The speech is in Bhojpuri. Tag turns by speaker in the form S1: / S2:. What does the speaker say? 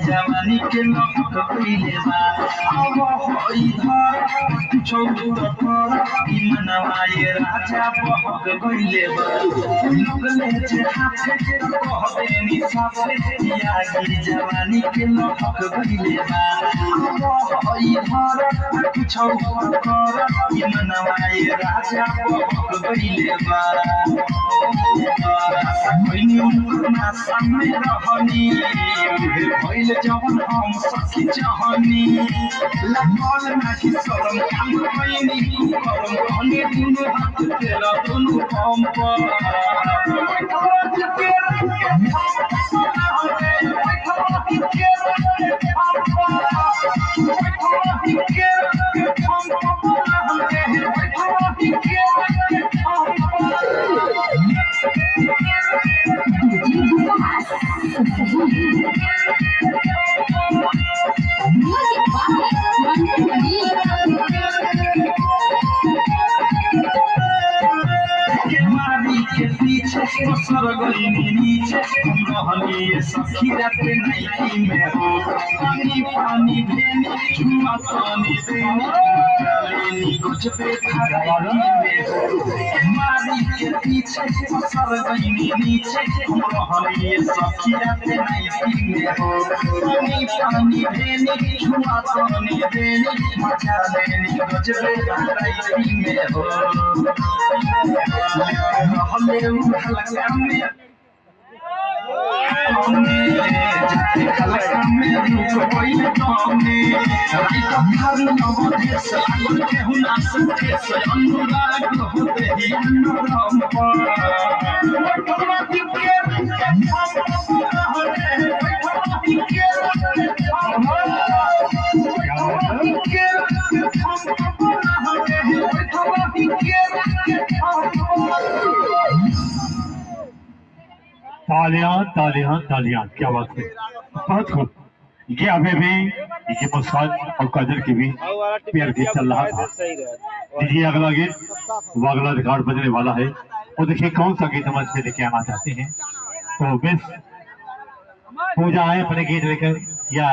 S1: जवानी के लौट पहले बा मनवाए राजा बहक गईले बा लगले जे हाथे कहबे निसाफे यागी जवानी के लौट गईले बा कुछौ कर मनवाए राजा बहक गईले बा सामने रहनी भइल जवन हम सखी चाहनी लगल नाही शरम काम कइनी करम कहनी दुनु हाथ तेरा दुनु हम पर सखी राते नाइटी में हो पानी पानी भेनी झुमा पानी देनी कुछ पे खराई में हो मारी के पीछे सर गईनी नीचे रहनी सखी राते नाइटी में हो पानी पानी भेनी झुमा पानी देनी मजा लेनी कुछ पे खराई में हो हमें हल्का में खलका में रुक गइल तने रात भर नवदेश लागल केहुना संदेश अनुराग होते ही अनुराम पर
S2: तालियां तालियां तालियां, क्या बात है, बहुत खूब। ये अभी भी ये मुस्कान और काजल की भी प्यार गीत चल रहा था। देखिए अगला गीत वो अगला रिकॉर्ड बजने वाला है और देखिए कौन सा गीत हम अच्छे लेके आना चाहते हैं। तो मिस पूजा है अपने गीत लेकर या